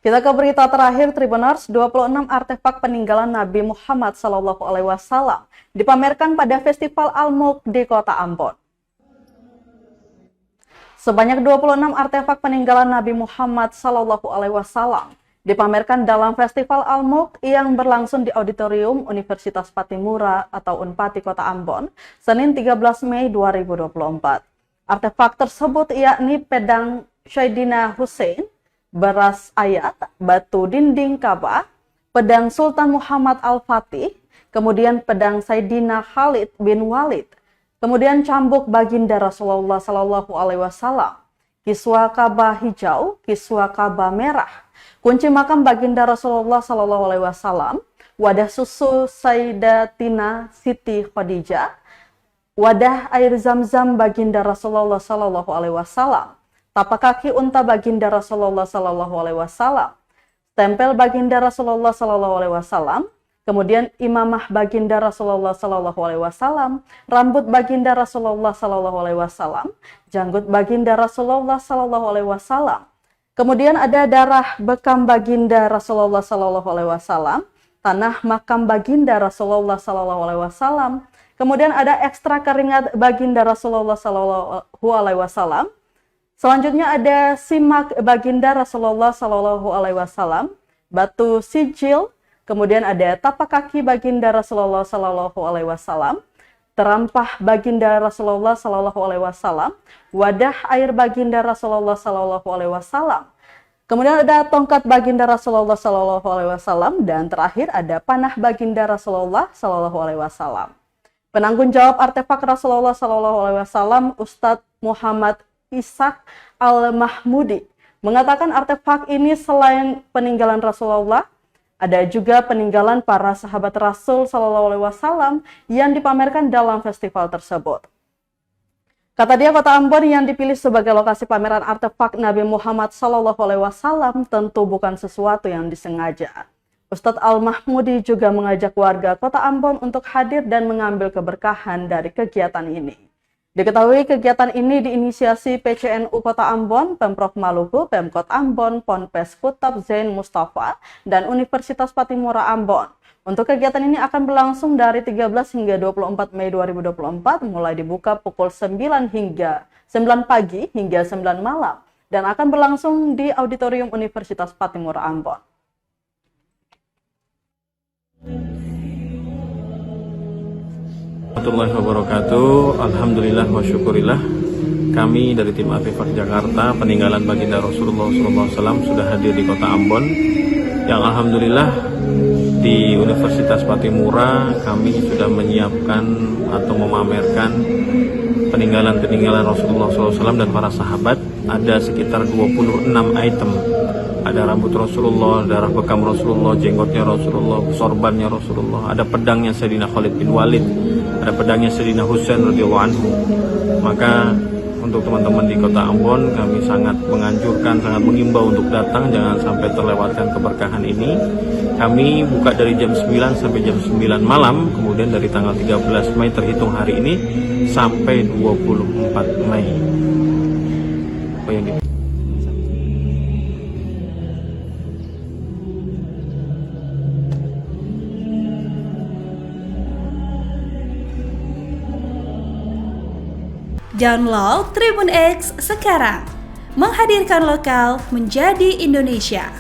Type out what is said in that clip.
Kita ke berita terakhir, Tribuners. 26 artefak peninggalan Nabi Muhammad SAW dipamerkan pada Festival Al-Mulk di Kota Ambon. Sebanyak 26 artefak peninggalan Nabi Muhammad SAW dipamerkan dalam Festival Al-Mulk yang berlangsung di Auditorium Universitas Patimura atau Unpati Kota Ambon, Senin 13 Mei 2024. Artefak tersebut yakni pedang Sayyidina Hussein, beras ayat, batu dinding Ka'bah, pedang Sultan Muhammad Al-Fatih, kemudian pedang Sayyidina Khalid bin Walid, kemudian cambuk baginda Rasulullah SAW, kiswa Ka'bah hijau, kiswa Ka'bah merah, kunci makam baginda Rasulullah SAW, wadah susu Sayyidatina Siti Khadijah, wadah air zam-zam baginda Rasulullah SAW, tapak kaki unta baginda Rasulullah SAW, stempel baginda Rasulullah SAW, kemudian imamah baginda Rasulullah SAW, rambut baginda Rasulullah SAW, janggut baginda Rasulullah SAW, kemudian ada darah bekam baginda Rasulullah SAW, tanah makam baginda Rasulullah SAW, kemudian ada ekstra keringat baginda Rasulullah SAW. Selanjutnya ada simak baginda Rasulullah SAW, batu sijil, kemudian ada tapak kaki baginda Rasulullah SAW, terampah baginda Rasulullah SAW, wadah air baginda Rasulullah SAW, kemudian ada tongkat baginda Rasulullah SAW, dan terakhir ada panah baginda Rasulullah SAW. Penanggung jawab artefak Rasulullah SAW, Ustadz Muhammad Ishaq Al-Mahmudi, mengatakan artefak ini selain peninggalan Rasulullah, ada juga peninggalan para sahabat Rasul SAW yang dipamerkan dalam festival tersebut. Kata dia, Kota Ambon yang dipilih sebagai lokasi pameran artefak Nabi Muhammad SAW tentu bukan sesuatu yang disengaja. Ustadz Al-Mahmudi juga mengajak warga Kota Ambon untuk hadir dan mengambil keberkahan dari kegiatan ini. Diketahui kegiatan ini diinisiasi PCNU Kota Ambon, Pemprov Maluku, Pemkot Ambon, Ponpes Kutab Zain Mustafa, dan Universitas Patimura Ambon. Untuk kegiatan ini akan berlangsung dari 13 hingga 24 Mei 2024, mulai dibuka pukul 9 pagi hingga 9 malam, dan akan berlangsung di Auditorium Universitas Patimura Ambon. Warahmatullahi wabarakatuh. Alhamdulillah wa syukurillah, kami dari tim Artefak Jakarta peninggalan baginda Rasulullah SAW sudah hadir di Kota Ambon, yang alhamdulillah di Universitas Patimura kami sudah menyiapkan atau memamerkan peninggalan Rasulullah SAW dan para sahabat. Ada sekitar 26 item. Ada rambut Rasulullah, darah bekam Rasulullah, jenggotnya Rasulullah, sorbannya Rasulullah, ada pedangnya Sayyidina Khalid bin Walid, ada pedangnya Sayyidina Husain radhiyallahu anhu. Maka untuk teman-teman di Kota Ambon, kami sangat menganjurkan, sangat mengimbau untuk datang, jangan sampai terlewatkan keberkahan ini. Kami buka dari jam 9 sampai jam 9 malam, kemudian dari tanggal 13 Mei terhitung hari ini sampai 24 Mei. Apa yang Download Tribun X sekarang, menghadirkan lokal menjadi Indonesia.